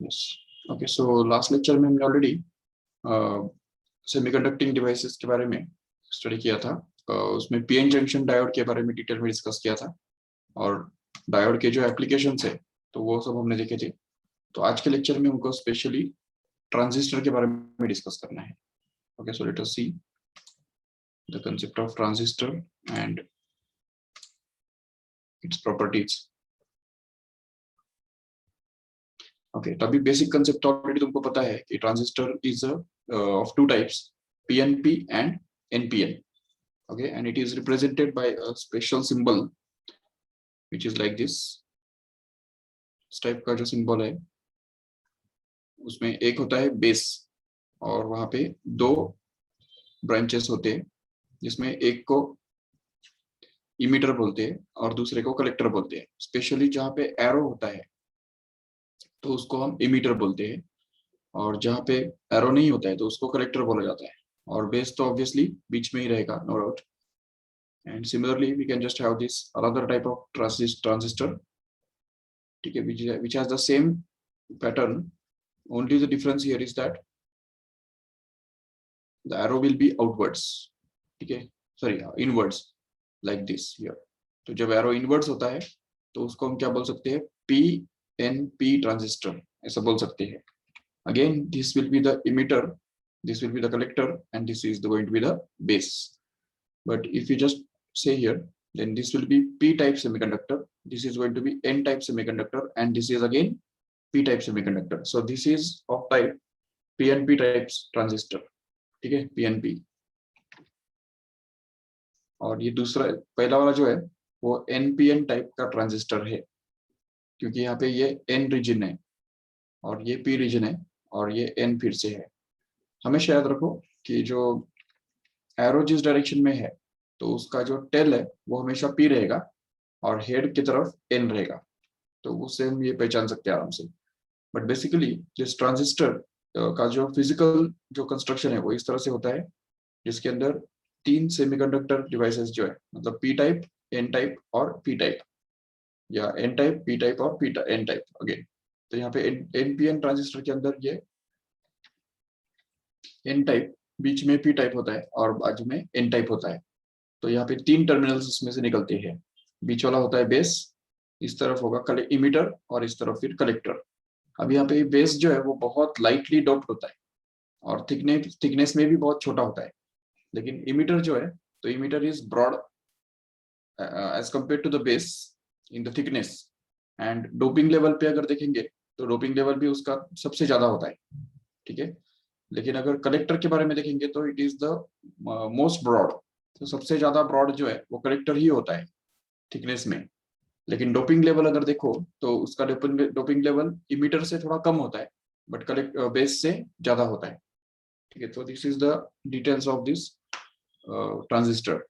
Yes okay so last lecture में हमने already semiconducting devices के बारे में स्टडी किया था। उसमें पीएन जंक्शन डायोड के बारे में डिटेल में डिस्कस किया था और डायोड के जो एप्लीकेशंस है तो वो सब हमने देखे थे। तो आज के लेक्चर में हमको स्पेशली ट्रांजिस्टर के बारे में डिस्कस करना है। Okay so let us see the concept of transistor and its properties. Okay तो अभी बेसिक कंसेप्ट ऑलरेडी तुमको पता है कि transistor is of two types, PNP and NPN. okay, and it is represented by a special symbol which is like this. इस type का जो symbol है उसमें एक होता है बेस और वहां पे दो ब्रांचेस होते हैं जिसमें एक को इमीटर बोलते हैं और दूसरे को कलेक्टर बोलते हैं। स्पेशली जहाँ पे एरो होता है तो उसको हम इमीटर बोलते हैं और जहाँ पे एरो नहीं होता है तो उसको कलेक्टर बोला जाता है। और बेस तो ऑब्वियसली बीच में ही रहेगा, no doubt. And similarly, we can just have this another type of transistor, okay, which has the same pattern. Only the difference here is that the arrow will be outwards, okay, sorry, inwards, like this here. तो जब arrow inwards होता है तो उसको हम क्या बोल सकते हैं? PNP transistor ऐसा बोल सकते हैं। Again, this will be the emitter, this will be the collector, and this is going to be the base. But if you just say here, then this will be p-type semiconductor, this is going to be n-type semiconductor, and this is again p-type semiconductor. So this is of type PNP types transistor, ठीक है, PNP। और ये दूसरा पहला वाला जो है वो NPN टाइप का ट्रांजिस्टर है, क्योंकि यहाँ पे ये N रीजन है और ये P रीजन है और ये N फिर से है। हमेशा याद रखो कि जो एरो जिस डायरेक्शन में है तो उसका जो टेल है वो हमेशा P रहेगा और हेड की तरफ N रहेगा, तो उससे हम ये पहचान सकते हैं आराम से। बट बेसिकली जिस ट्रांजिस्टर का जो फिजिकल जो कंस्ट्रक्शन है वो इस तरह से होता है जिसके अंदर तीन सेमीकंडक्टर डिवाइसेस जो है, मतलब पी टाइप, एन टाइप और पी टाइप, या एन टाइप, पी टाइप और पी एन टाइप अगेन। तो यहाँ पे एनपीएन ट्रांजिस्टर के अंदर ये एन टाइप, बीच में पी टाइप होता है और बाजू में एन टाइप होता है। तो यहाँ पे तीन टर्मिनल्स इसमें से निकलते हैं। बीच वाला होता है बेस, इस तरफ होगा इमीटर और इस तरफ फिर कलेक्टर। अब यहाँ पे बेस जो है वो बहुत लाइटली डॉप्ड होता है और थिकनेस में भी बहुत छोटा होता है। लेकिन इमीटर जो है तो emitter is broad as compare to the base in the thickness. And doping level पे अगर देखेंगे तो डोपिंग लेवल भी उसका सबसे ज्यादा होता है, ठीक है। लेकिन अगर कलेक्टर के बारे में देखेंगे तो it is the most broad, तो सबसे ज्यादा ब्रॉड जो है वो कलेक्टर ही होता है थिकनेस में। लेकिन डोपिंग लेवल अगर देखो तो उसका डोपिंग लेवल इमीटर से थोड़ा कम होता है बट कलेक्ट बेस से ज्यादा होता है, ठीक है। तो this is the details of this transistor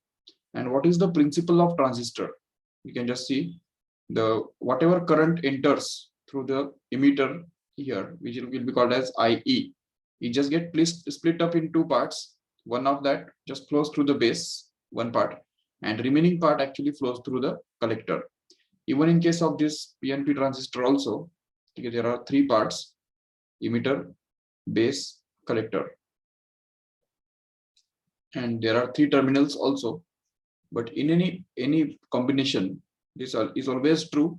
and what is the principle of transistor. You can just see the whatever current enters through the emitter here, which will be called as IE, it just get split up in two parts. One of that just flows through the base, one part, and remaining part actually flows through the collector. Even in case of this PNP transistor also, okay, there are three parts: emitter, base, collector, and there are three terminals also. But in any combination, this is always true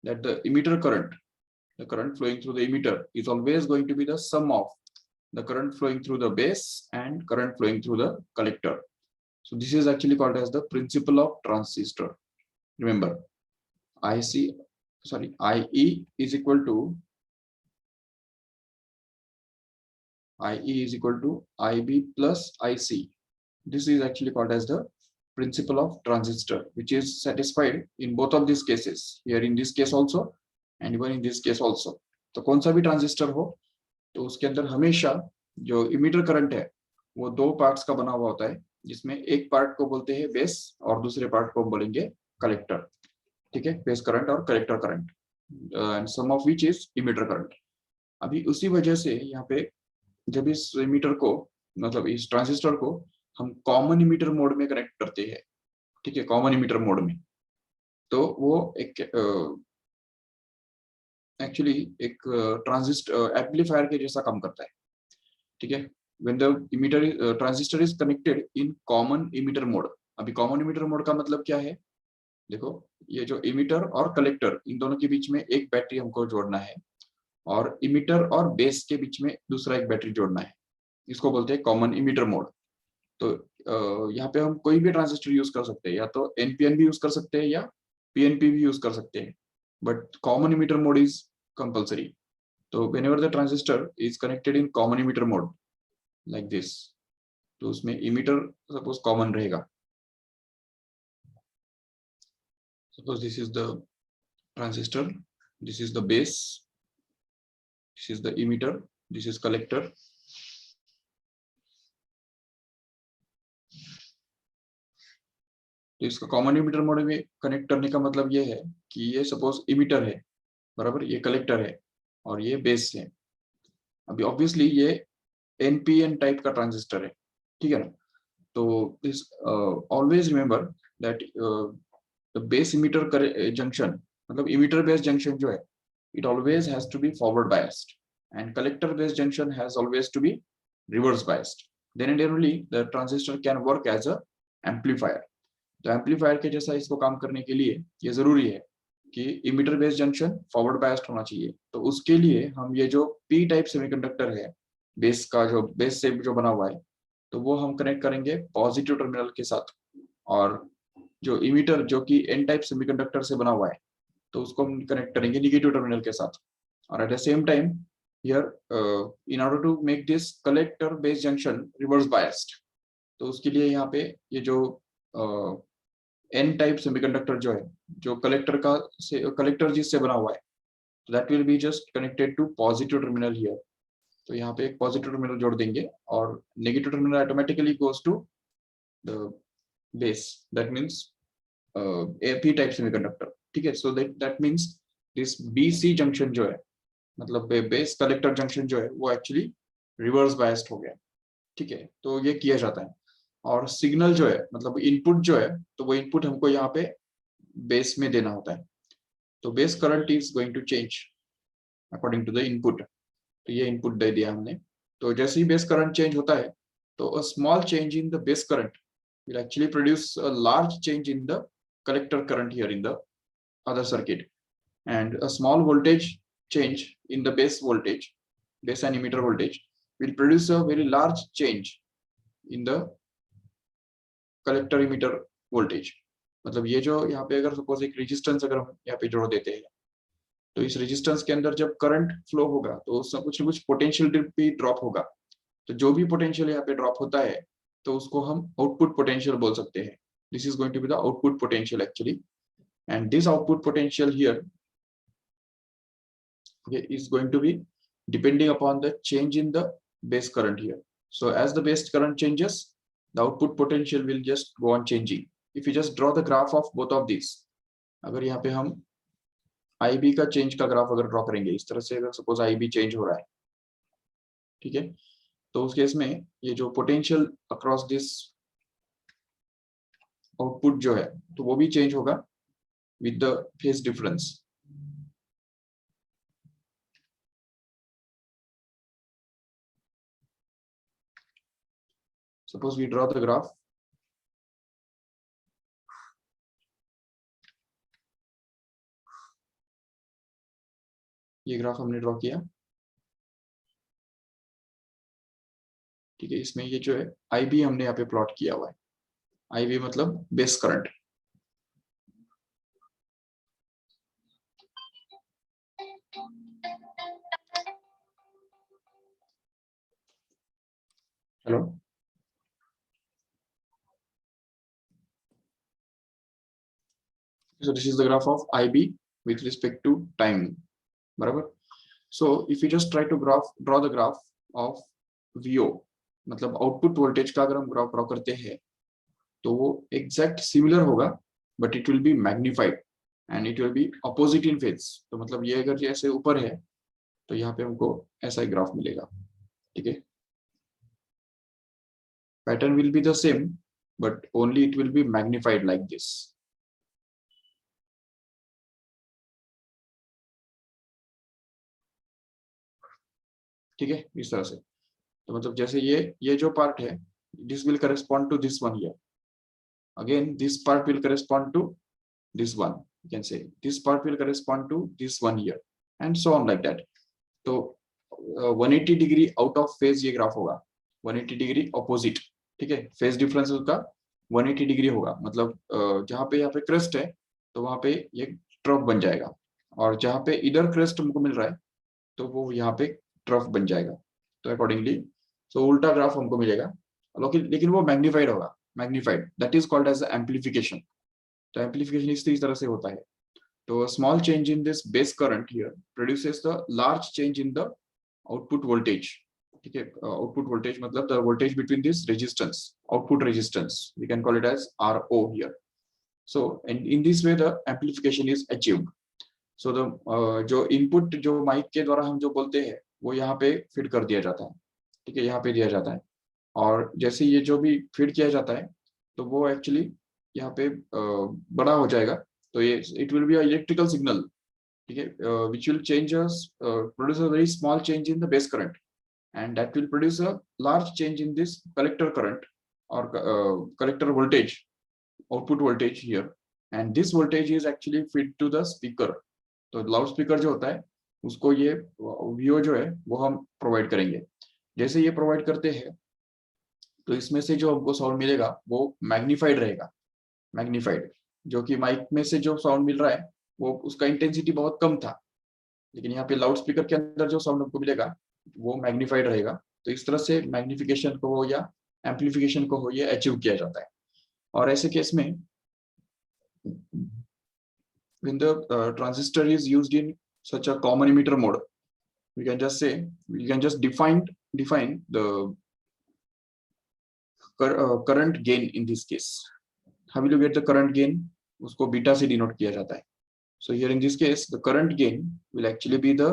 that the emitter current, the current flowing through the emitter, is always going to be the sum of the current flowing through the base and current flowing through the collector. So this is actually called as the principle of transistor. Remember, IE is equal to IB plus IC. This is actually called as the principle of transistor, which is satisfied in both of these cases, here in this case also and even in this case also. तो कौन सा भी transistor हो तो उसके अंदर हमेशा जो इमीटर करंट है वो दो पार्ट्स का बना हुआ होता है, जिसमें एक पार्ट को बोलते हैं बेस और दूसरे पार्ट को बोलेंगे कलेक्टर, ठीक है। बेस करंट और collector current, and sum of which is emitter current. अभी उसी वजह से यहाँ पे जब इस इमीटर को, मतलब इस ट्रांजिस्टर को हम कॉमन इमीटर मोड में कनेक्ट करते हैं, ठीक है, कॉमन इमीटर मोड में, तो वो एक एक्चुअली एक ट्रांजिस्टर एम्पलीफायर के जैसा काम करता है, ठीक है। When the emitter transistor is connected in common emitter mode. अभी कॉमन इमीटर मोड का मतलब क्या है, देखो ये जो इमीटर और कलेक्टर इन दोनों के बीच में एक बैटरी हमको जोड़ना है, और इमीटर और बेस के बीच में दूसरा एक बैटरी जोड़ना है, इसको बोलते हैं कॉमन इमीटर मोड। तो यहाँ पे हम कोई भी ट्रांजिस्टर यूज कर सकते हैं, या तो एनपीएन भी यूज कर सकते हैं या पीएनपी भी यूज कर सकते हैं, but common emitter mode is compulsory. तो whenever the transistor is connected in common emitter mode like this, तो उसमें emitter suppose common रहेगा। Suppose this is the transistor, this is the base, this is the emitter, this is collector। तो इसका common emitter mode में connect करने का मतलब ये है कि ये सपोज इमीटर है, बराबर, ये कलेक्टर है और ये बेस है। अभी ऑब्वियसली ये एनपीएन टाइप का ट्रांजिस्टर है, ठीक है ना। तो this always remember that base emitter junction, मतलब इमीटर बेस जंक्शन जो है, it always has to be forward biased, and collector based junction has always to be reverse biased, then and only the transistor can work as a amplifier। तो amplifier के जैसा इसको काम करने के लिए ये जरूरी है कि emitter based junction forward biased होना चाहिए। तो उसके लिए हम ये जो पी टाइप सेमीकंडक्टर है, बेस का जो बेस से जो बना हुआ है, तो वो हम कनेक्ट करेंगे पॉजिटिव टर्मिनल के साथ, और जो इमीटर जो कि एन टाइप सेमीकंडक्टर से बना हुआ है, तो उसको हम कनेक्ट करेंगे निगेटिव टर्मिनल के साथ। और at the same time here in order to make this collector based junction reverse biased, तो उसके लिए यहाँ पे ये जो एन टाइप सेमीकंडक्टर जो है, जो कलेक्टर का से कलेक्टर जिससे बना हुआ है, तो that will be just connected to positive terminal here. तो यहाँ पे एक पॉजिटिव टर्मिनल जोड़ देंगे और negative terminal automatically goes to the base, that means P type semiconductor, ठीक है। So that means this BC junction जो है, मतलब बेस कलेक्टर जंक्शन जो है, वो एक्चुअली रिवर्स बायस्ड हो गया, ठीक है। तो ये किया जाता है। और सिग्नल जो है, मतलब इनपुट जो है, तो वो इनपुट हमको यहाँ पे बेस में देना होता है। तो base current is going to change according to the input. तो ये इनपुट दे दिया हमने। तो जैसे ही बेस करंट चेंज होता है, तो a small change in the base current will actually produce a large change in the collector current here in the other circuit, and a small voltage change in the base voltage, base and emitter voltage, will produce a very large change in the collector emitter voltage। मतलब ये जो यहाँ पे अगर suppose एक resistance अगर हम यहाँ पे जोड़ देते हैं, तो इस रेजिस्टेंस के अंदर जब करंट फ्लो होगा, तो उसमें कुछ ना कुछ पोटेंशियल भी ड्रॉप होगा। तो जो भी पोटेंशियल यहाँ पे ड्रॉप होता है, तो उसको हम आउटपुट पोटेंशियल बोल सकते हैं। This is going to be the output potential actually, and this output potential here, okay, is going to be depending upon the change in the base current here। So as the base current changes, the output potential will just go on changing। if you just draw the graph of both of these, अगर यहाँ पे हम IB का change का graph अगर draw करेंगे इस तरह से, अगर सपोज IB चेंज हो रहा है, ठीक है, तो उस केस में ये जो पोटेंशियल अक्रॉस दिस आउटपुट जो है, तो वो भी चेंज होगा with the phase difference. Suppose we draw the graph। ये ग्राफ हमने ड्रॉ किया, ठीक है। इसमें ये जो है IB हमने यहाँ पे प्लॉट किया हुआ है। IB मतलब base current. Hello, so this is the graph of IB with respect to time, बराबर। so if you just try to draw the graph of VO, मतलब आउटपुट वोल्टेज का अगर हम ग्राफ ड्रॉ करते हैं, तो वो एग्जैक्ट सिमिलर होगा, but it will be magnified and it will be opposite in phase. तो मतलब ये अगर जैसे ऊपर है, तो यहाँ पे हमको ऐसा ही ग्राफ मिलेगा, ठीक है। Pattern will be the same, but only it will be magnified like this। ठीक है, इस तरह से। तो मतलब जैसे ये जो पार्ट है, this will correspond to this one here, again this part will correspond to this one, you can say this part will correspond to this one here, and so on like that. तो 180 degree out of phase ये graph होगा, 180 degree opposite, ठीक है, phase difference उसका 180 degree होगा, मतलब जहाँ पे यहाँ पे क्रेस्ट है तो वहां पे ये ट्रफ बन जाएगा, और जहाँ पे इधर क्रेस्ट हमको मिल रहा है तो वो यहाँ पे ट्रफ बन जाएगा। तो अकॉर्डिंगली तो उल्टा ग्राफ हमको मिलेगा, लेकिन वो मैग्नीफाइड होगा, magnified, that is called as amplification. तो एम्पलीफिकेशन इस तरह से होता है। तो small change in this base current here produces the large change in the output voltage, ठीक है, आउटपुट वोल्टेज मतलब the voltage between this resistance, output resistance, we can call it as RO here. So in this way the amplification is achieved. So the जो input जो mic के द्वारा हम जो बोलते हैं वो यहाँ पे फीड कर दिया जाता है, ठीक है, यहाँ पे दिया जाता है, और जैसे ये जो भी फीड किया जाता है तो वो एक्चुअली यहाँ पे बड़ा हो जाएगा, तो ये it will be electrical signal, ठीक है, which will change produce a very small change in the base current, and that will produce a large change in this collector current or collector voltage, output voltage here, and this voltage is actually fed to the speaker। तो loud speaker जो होता है उसको ये VO जो है वो हम प्रोवाइड करेंगे। जैसे ये प्रोवाइड करते हैं तो इसमें से जो हमको साउंड मिलेगा वो मैग्नीफाइड रहेगा, मैग्नीफाइड, जो कि माइक में से जो साउंड मिल रहा है वो उसका इंटेंसिटी बहुत कम था, लेकिन यहाँ पे लाउड स्पीकर के अंदर जो साउंड हमको मिलेगा वो मैग्नीफाइड रहेगा। तो इस तरह से मैग्निफिकेशन को हो या एम्पलीफिकेशन को हो ये अचीव किया जाता है। और ऐसे केस में when the transistor is used in such a common emitter mode, we can just say, we can just define the current gain in this case। how will you get the current gain? उसको beta से denote किया जाता है। So here in this case the current gain will actually be the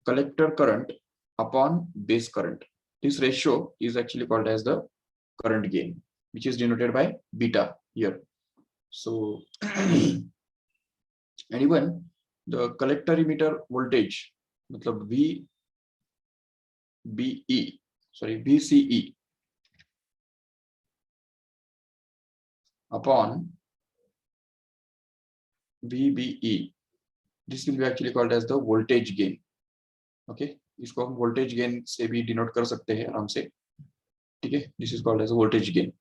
collector current upon base current. This ratio is actually called as the current gain, which is denoted by beta here। So and even the collector emitter voltage मतलब VCE upon VBE, this will be actually called as the voltage gain। Okay, इसको हम voltage gain से भी denote कर सकते हैं आराम से, ठीक है, this is called as voltage gain.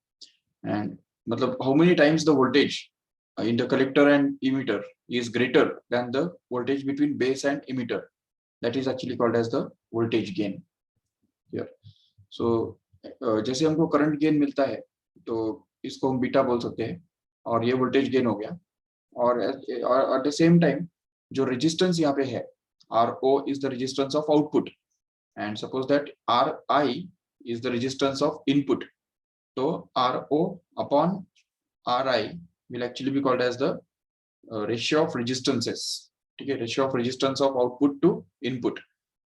And मतलब how many times the voltage in the collector and emitter is greater than the voltage between base and emitter, that is actually called as the voltage gain here। So जैसे हमको current gain मिलता है तो इसको हम beta बोल सकते हैं, और ये वोल्टेज गेन हो गया। और एट द सेम टाइम जो रेजिस्टेंस यहाँ पे है RO is the resistance of output, and suppose that RI is the resistance of input, so RO upon RI will actually be called as the ratio of resistances, okay, ratio of resistance of output to input।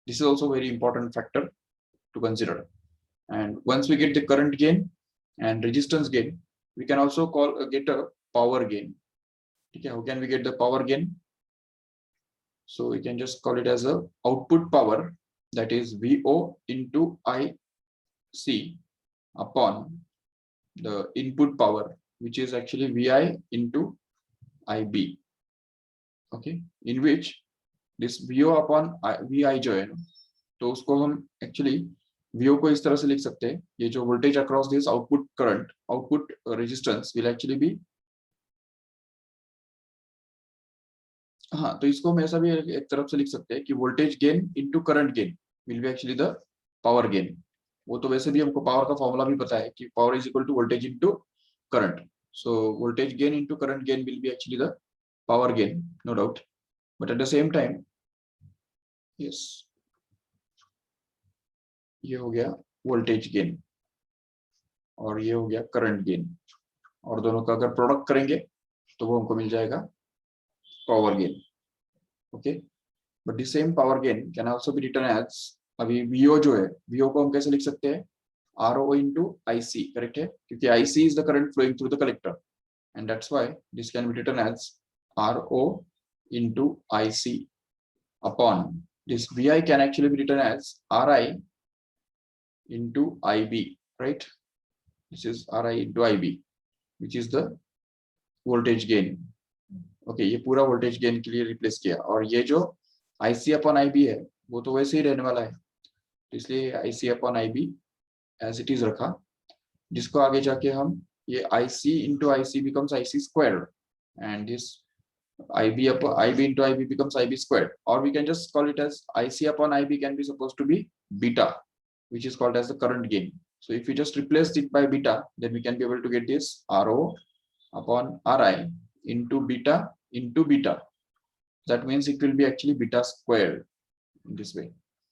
This is also a very important factor to consider। And once we get the current gain and resistance gain, we can also get a power gain, okay। How can we get the power gain? So we can just call it as a output power, that is VO into IC upon the input power, which is actually VI into IB, okay, in which this VO upon VI जो है तो उसको हम actually VO को इस तरह से लिख सकते हैं, ये जो voltage across this output current, output resistance will actually be, हाँ, तो इसको हम ऐसा भी एक तरफ से लिख सकते हैं कि voltage gain into current gain will be actually the power gain. वो तो वैसे भी हमको पावर का फॉर्मूला भी पता है कि power is equal to voltage into current. So voltage gain into current gain will be actually the power gain, no doubt, but at the same time yes, ये हो गया वोल्टेज गेन और ये हो गया करंट गेन, और दोनों का अगर प्रोडक्ट करेंगे तो वो हमको मिल जाएगा power gain, okay. But the same power gain can also be written as, अभी VO जो है, VO को हम कैसे लिख सकते हैं, RO into IC, करेक्ट है, क्योंकि IC is the current flowing through the collector, and that's why this can be written as RO into IC upon this Vi can actually be written as Ri into Ib, right? This is Ri into Ib, which is the voltage gain. Okay ये पूरा voltage gain के लिए replace किया, और ये जो IC upon IB है वो तो वैसे ही रहने वाला है, तो इसलिए IC upon IB as it is रखा, जिसको आगे जाके हम ये IC into IC becomes IC squared, and this IB upon IB into IB becomes IB squared, or we can just call it as IC upon IB can be supposed to be beta, which is called as the current gain. So if we just replace it by beta, then we can be able to get this RO upon Ri into beta. That means it will be actually beta squared in this way.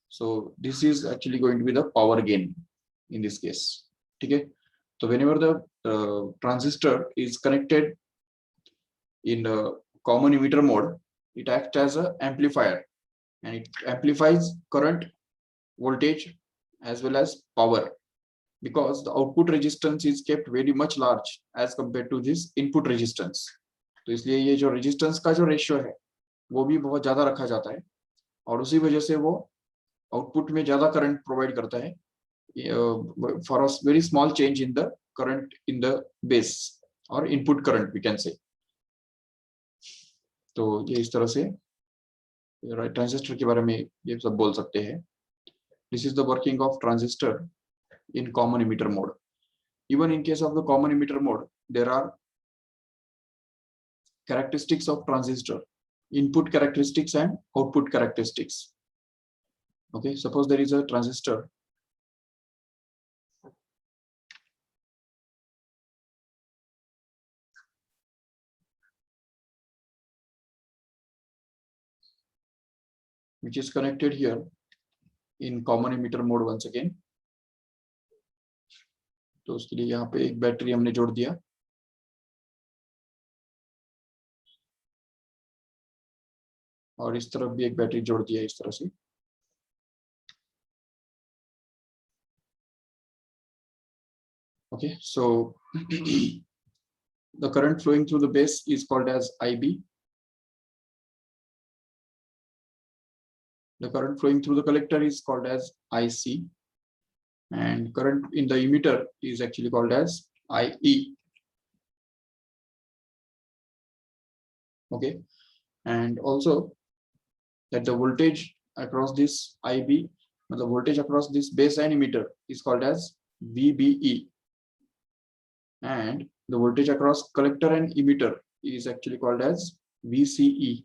So this is actually going to be the power gain in this case. Okay. So whenever the transistor is connected in a common emitter mode, it acts as an amplifier, and it amplifies current, voltage as well as power, because the output resistance is kept very much large as compared to this input resistance. तो इसलिए ये जो resistance का जो ratio है वो भी बहुत ज्यादा रखा जाता है, और उसी वजह से वो आउटपुट में ज्यादा करंट प्रोवाइड करता है for a very small change in the current in the base और input current we can say. तो ये इस तरह से ट्रांजिस्टर के बारे में ये सब बोल सकते हैं। This is the working of transistor in common emitter mode. Even in case of the common emitter mode, there are characteristics of transistor, input characteristics and output characteristics. Okay, suppose there is a transistor which is connected here in common emitter mode once again. तो उसके लिए यहाँ पे एक battery हमने जोड़ दिया, और इस तरफ भी एक बैटरी जोड़ दिया इस तरह से। Okay, so the current flowing through the base is called as IB. The current flowing through the collector is called as IC, and current in the emitter is actually called as IE. Okay, and also that the voltage across this IB, the voltage across this base and emitter is called as VBE, and the voltage across collector and emitter is actually called as VCE.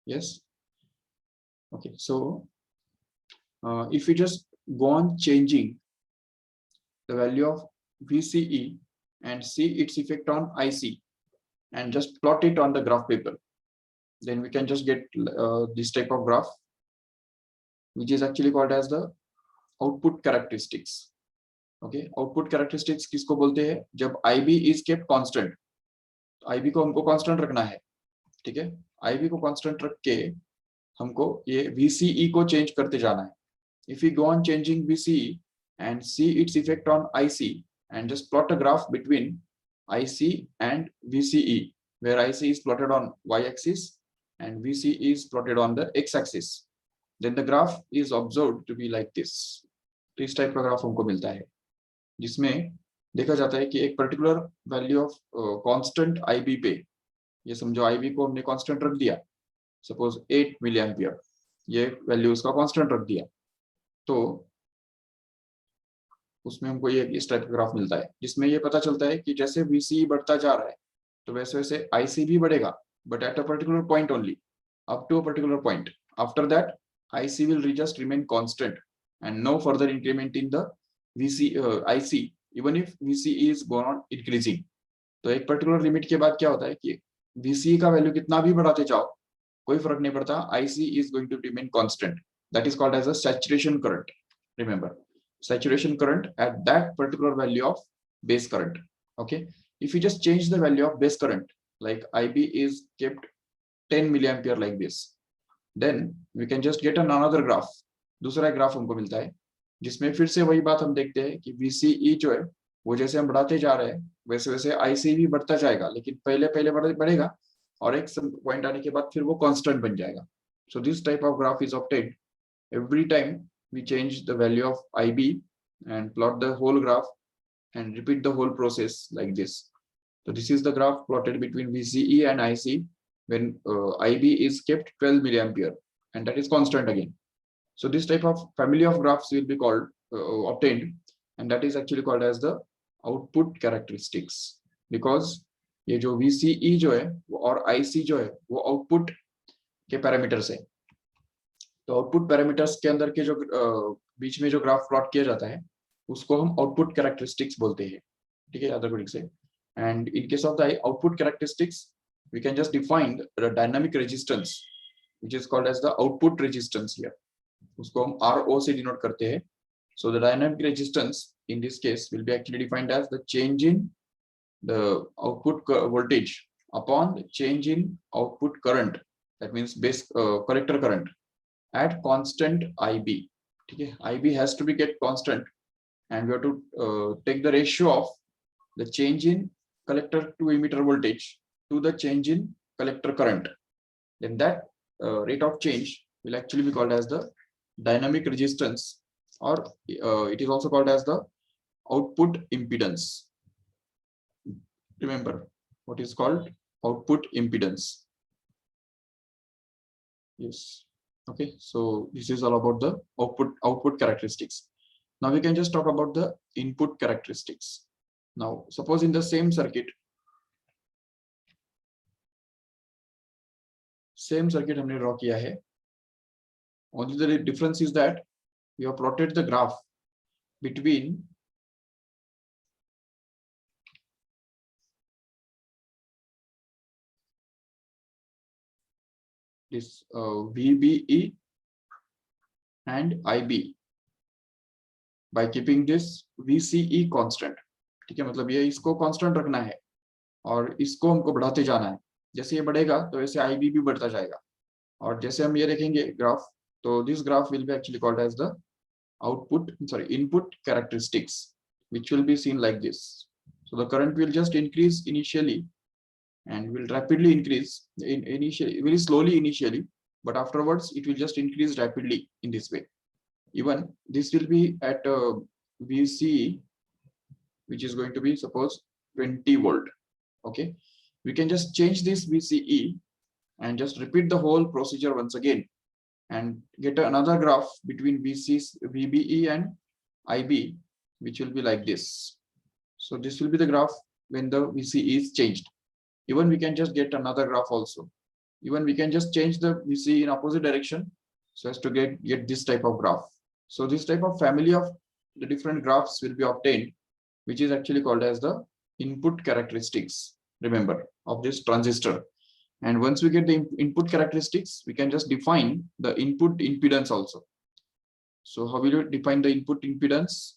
Yes. Okay, so if we just go on changing the value of VCE and see its effect on IC and just plot it on the graph paper, then we can just get this type of graph, which is actually called as the output characteristics. Okay, output characteristics किसको बोलते हैं? जब IB is kept constant, IB को हमको constant रखना है, ठीक है? IB को constant रख के हमको ये VCE को change करते जाना है. If we go on changing VCE and see its effect on IC and just plot a graph between IC and VCE, where IC is plotted on y-axis and VCE is plotted on the x-axis, then the graph is observed to be like this. तो इस type का graph हमको मिलता है, जिसमें देखा जाता है कि एक particular value of constant IB पे, ये समझो IB को हमने कांस्टेंट रख दिया, सपोज 8 मिली एम्पियर, ये वैल्यू उसका कांस्टेंट रख दिया, तो उसमें हमको ये इस टाइप का ग्राफ मिलता है, जिसमें ये पता चलता है कि जैसे VCE बढ़ता जा रहा है तो वैसे वैसे IC भी बढ़ेगा, but at a particular point only, up to a particular point. After that IC will just remain constant and no further increment in the IC, even if VCE is gone on increasing. तो एक particular limit के बाद क्या होता है कि VCE का value कितना भी बढ़ाते जाओ कोई फर्क नहीं पड़ता, IC is going to remain constant. That is called as a saturation current. Remember, saturation current at that particular value of base current. Okay, if you just change the value of base current, like IB is kept 10 milliampere like this, then we can just get another graph. दूसरा graph हमको मिलता है जिसमें फिर से वही बात हम देखते हैं कि VCE जो है वो जैसे हम बढ़ाते जा रहे हैं वैसे वैसे IC भी बढ़ता जाएगा, लेकिन पहले बढ़ेगा और एक पॉइंट आने के बाद फिर वो कांस्टेंट बन जाएगा. So this type of graph is obtained every time we change the value of IB and plot the whole graph and repeat the whole process like this. So this is the graph plotted between VCE and IC when IB is kept 12 milliampere, and that is constant again. So this type of family of graphs will be called obtained, and that is actually called as the output characteristics, because ये जो VCE जो है और IC जो है वो output के parameters है. तो आउटपुट पैरामीटर्स के अंदर के जो बीच में जो ग्राफ प्लॉट किया जाता है उसको हम आउटपुट कैरेक्टरिस्टिक्स बोलते हैं. ठीक है, अदर से. And in case of the output characteristics we can just define the dynamic resistance which is called as the output resistance here. उसको हम RO से denote करते हैं. So the dynamic resistance in this case will be actually defined as the change in the output voltage upon the change in output current, that means base collector current at constant IB. Okay, IB has to be get constant, and we have to take the ratio of the change in collector to emitter voltage to the change in collector current. Then that rate of change will actually be called as the dynamic resistance, or it is also called as the output impedance. Remember what is called output impedance. Yes. Okay, so this is all about the output characteristics. Now we can just talk about the input characteristics. Now suppose in the same circuit हमने draw किया है. Only the difference is that we have plotted the graph between this VBE and IB by keeping this VCE constant. ठीक है, मतलब ये इसको constant रखना है और इसको हमको बढ़ाते जाना है. जैसे ये बढ़ेगा तो वैसे IB भी बढ़ता जाएगा. और जैसे हम ये देखेंगे ग्राफ, तो this graph will be actually called as the input characteristics, which will be seen like this. So the current will just increase initially and will rapidly increase initially, very slowly initially, but afterwards it will just increase rapidly in this way. Even this will be at VC, which is going to be suppose 20 volt. Okay, we can just change this VCE and just repeat the whole procedure once again and get another graph between VBE and IB, which will be like this. So this will be the graph when the VCE is changed. Even we can just get another graph also. Even we can just change the VCE in opposite direction so as to get this type of graph. So this type of family of the different graphs will be obtained, which is actually called as the input characteristics, remember, of this transistor. And once we get the input characteristics, we can just define the input impedance also. So how will you define the input impedance?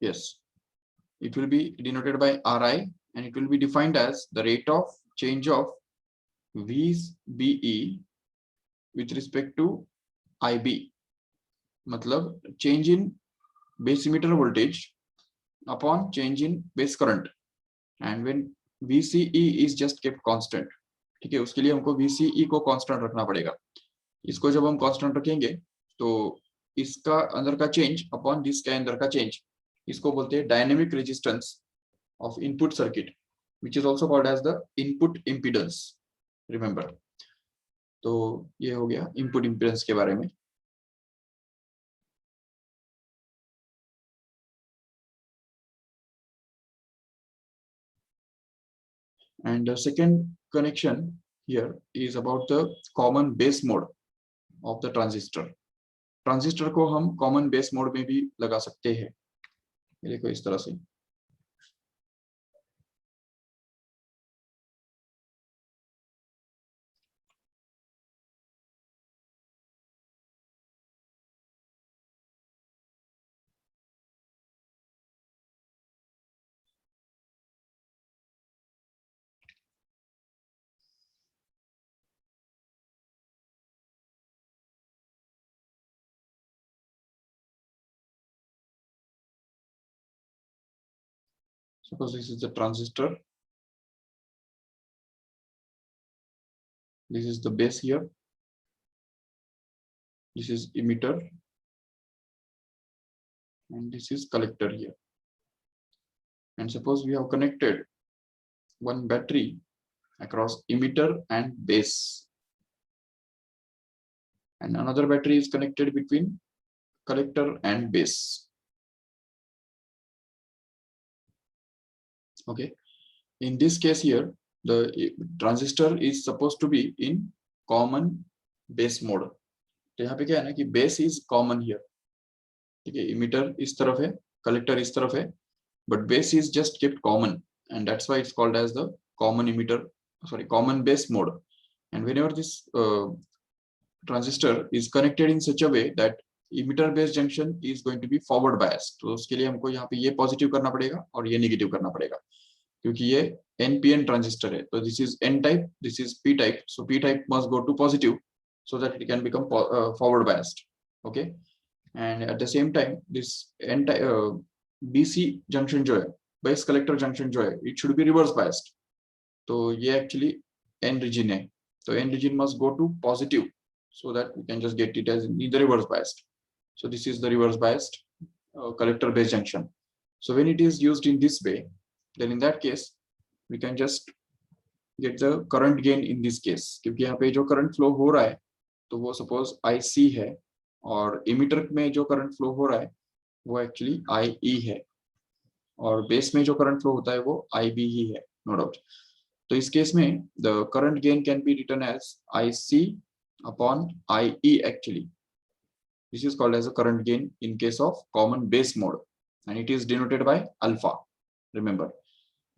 Yes, it will be denoted by Ri, and it will be defined as the rate of change of VBE with respect to IB. मतलब change in base emitter voltage upon change in base current. And when VCE is just kept constant, ठीक है, उसके लिए हमको VCE को constant रखना पड़ेगा. इसको जब हम कांस्टेंट रखेंगे तो इसका अंदर का चेंज अपॉन दिस के अंदर का चेंज, इसको बोलते हैं dynamic resistance of input circuit, which is also called as the input impedance. Remember. तो ये हो गया इनपुट इम्पीडेंस के बारे में. And the second connection here is about the common base mode of the transistor. Transistor को हम common base mode में भी लगा सकते हैं. ये देखो इस तरह से. Suppose this is the transistor This is the base here. This is emitter, and this is collector here. And suppose we have connected one battery across emitter and base, and another battery is connected between collector and base. Okay, in this case here, the transistor is supposed to be in common base mode. तो यहाँ पे क्या है ना कि base is common here. ठीक है, emitter इस तरफ है, collector इस तरफ है, but base is just kept common, and that's why it's called as the common emitter, sorry, common base mode. And whenever this transistor is connected in such a way that emitter base junction is going to be forward biased, तो उसके लिए हमको यहाँ पे ये positive करना पड़ेगा और ये नेगेटिव करना पड़ेगा, क्योंकि ये NPN ट्रांजिस्टर है. तो this is N type, this is P type, so P type must go to positive so that it can become forward biased. Okay, and at the same time this N type BC junction जो है, base collector junction जो है, it should be reverse biased. तो ये actually N region है, so N region must go to positive so that we can just get it as in the reverse biased. So this is the reverse biased collector base junction. So when it is used in this way, then in that case we can just get the current gain in this case, क्योंकि यहाँ पे जो current flow हो रहा है तो वो suppose IC है, और emitter में जो current flow हो रहा है वो actually IE है, और base में जो current flow होता है वो IB ही है, no doubt. तो इस केस में the current gain can be written as IC upon IE actually. This is called as a current gain in case of common base mode, and it is denoted by alpha, remember.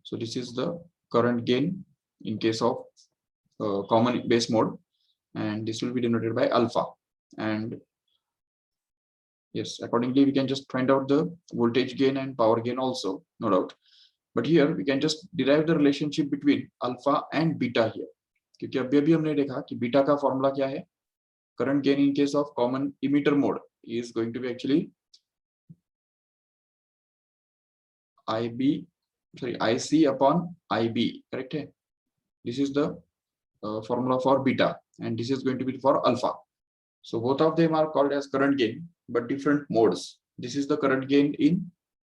So this is the current gain in case of common base mode, and this will be denoted by alpha. And yes, accordingly we can just find out the voltage gain and power gain also, no doubt. But here we can just derive the relationship between alpha and beta here, क्योंकि अभी हमने देखा कि beta का formula क्या है. Current gain in case of common emitter mode is going to be actually IC upon IB, correct है? This is the formula for beta, and this is going to be for alpha. So both of them are called as current gain, but different modes. This is the current gain in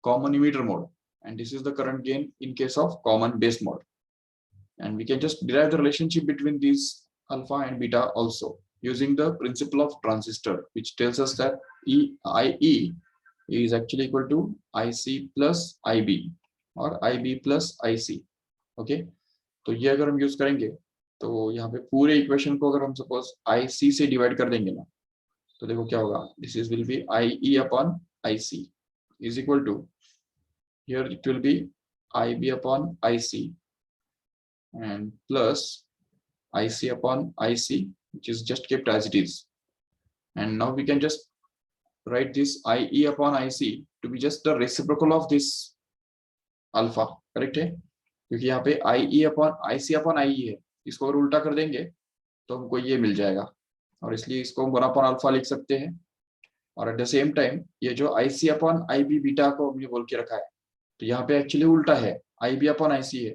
common emitter mode, and this is the current gain in case of common base mode. And we can just derive the relationship between these alpha and beta also using the principle of transistor, which tells us that IE is actually equal to IC plus IB और IB plus IC. Okay, तो ये अगर हम use करेंगे तो यहाँ पे पूरे इक्वेशन को अगर हम सपोज IC से डिवाइड कर देंगे ना, तो देखो क्या होगा. This is will be IE upon IC is equal to, here it will be IB upon IC and plus IC upon IC, which is just kept as it is. And now we can just write this IE upon IC to be just the reciprocal of this alpha, correct है? क्योंकि यहाँ पे IE upon IC upon IE है, इसको अगर उल्टा कर देंगे तो हमको ये मिल जाएगा, और इसलिए इसको हम 1 upon अल्फा लिख सकते हैं. और एट द सेम टाइम ये जो IC upon IB बीटा को हमने बोल के रखा है, तो यहाँ पे एक्चुअली उल्टा है, IB upon IC है,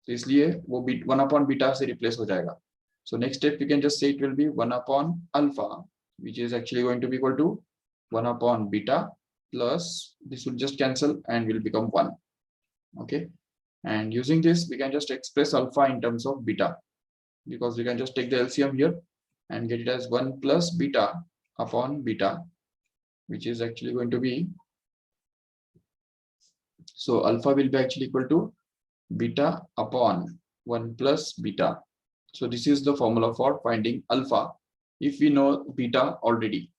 तो इसलिए वो 1 upon बीटा से रिप्लेस हो जाएगा. So next step you can just say it will be 1 upon alpha, which is actually going to be equal to 1 upon beta, plus this will just cancel and will become 1. Okay, and using this we can just express alpha in terms of beta, because we can just take the LCM here and get it as 1 plus beta upon beta, which is actually going to be, so alpha will be actually equal to beta upon 1 plus beta. So this is the formula for finding alpha if we know beta already.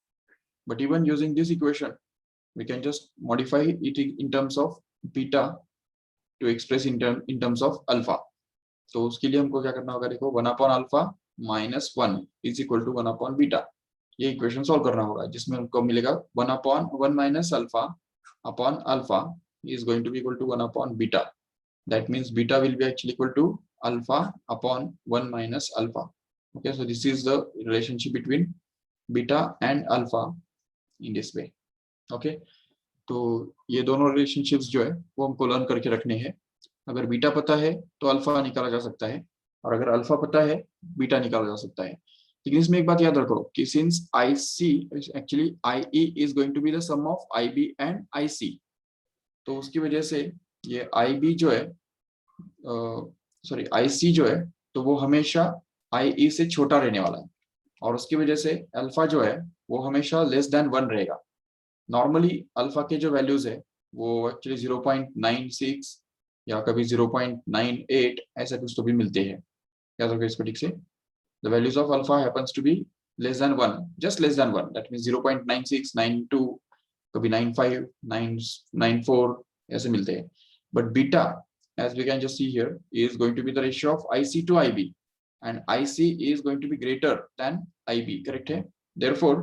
But even using this equation, we can just modify it in terms of beta to express in terms of alpha. तो उसके लिए हमको क्या करना होगा, देखो 1 upon alpha minus 1 is equal to 1 upon beta. ये equation solve करना होगा, जिसमें हमको मिलेगा 1 upon 1 minus alpha upon alpha is going to be equal to 1 upon beta. That means beta will be actually equal to alpha upon 1 minus alpha. Okay, so this is the relationship between beta and alpha in this way. Okay, तो ये दोनों relationships जो है वो हमको learn करके रखने हैं. अगर बीटा पता है तो अल्फा निकाला जा सकता है, और अगर अल्फा पता है बीटा निकाला जा सकता है। लेकिन इसमें एक बात याद रखो कि since I C actually I E is going to be the sum of I B and I C, तो उसकी वजह से ये आई बी जो है सॉरी आई सी जो है तो वो हमेशा आई ई से छोटा रहने वाला है, और उसकी वजह से अल्फा जो है वो हमेशा लेस देन 1 रहेगा। नॉर्मली अल्फा के जो वैल्यूज है वो एक्चुअली 0.96 या कभी 0.98 ऐसा कुछ तो भी मिलते हैं, याद रखो इसको ठीक से। The values of alpha happens to be less than 1, just less than 1, that means 0.96, 92, कभी 95, 994 ऐसे मिलते हैं। But beta, as we can just see here, is going to be the ratio of IC to IB, and IC is going to be greater than IB, correct है? Therefore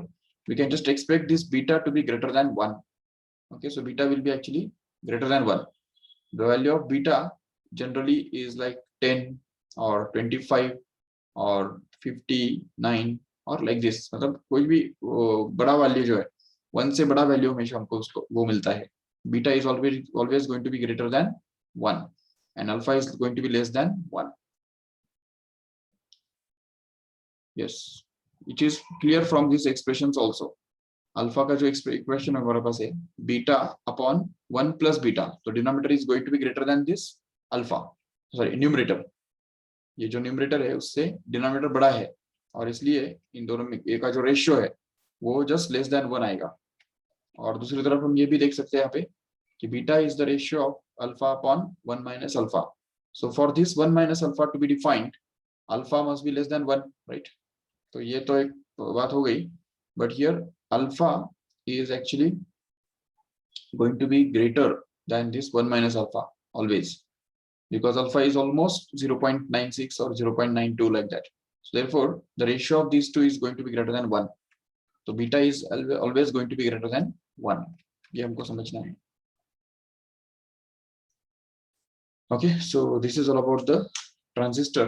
we can just expect this beta to be greater than 1. Okay, so beta will be actually greater than 1. The value of beta generally is like 10 or 25 or 59 और like this, मतलब कोई भी बड़ा value जो है 1 से बड़ा value हमेशा हमको उसको वो मिलता है। Beta is always going to be greater than 1 and alpha is going to be less than 1. Yes, it is clear from these expressions also. Alpha का जो इक्वेशन हमारे पास है बीटा अपॉन 1 प्लस बीटा, तो denominator is going to be greater than this alpha, sorry numerator, ये जो numerator है उससे डिनोमिनेटर बड़ा है, और इसलिए इन दोनों में ए का जो रेशियो है वो जस्ट लेस देन 1 आएगा। और दूसरी तरफ हम ये भी देख सकते हैं यहाँ पे कि beta is the ratio of alpha upon 1 minus alpha. So for this 1 minus alpha to be defined, alpha must be less than 1, right? तो ये तो एक बात हो गई, but here alpha is actually going to be greater than this 1 minus alpha always, because alpha is almost 0.96 or 0.92 like that. So therefore the ratio of these two is going to be greater than 1. So beta is always going to be greater than 1. ये हमको समझना है। Okay, so this is all about the transistor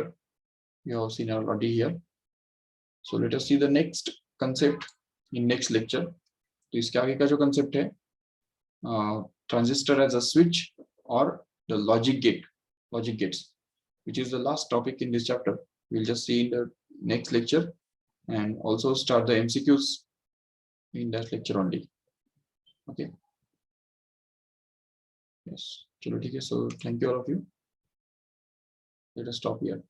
you have seen already here. So let us see the next concept in next lecture. तो इसके आगे का जो concept है transistor as a switch or the logic gates, which is the last topic in this chapter. We'll just see in the next lecture and also start the MCQs in that lecture only. Okay, yes, चलो ठीक है, so thank you all of you. Let us stop here.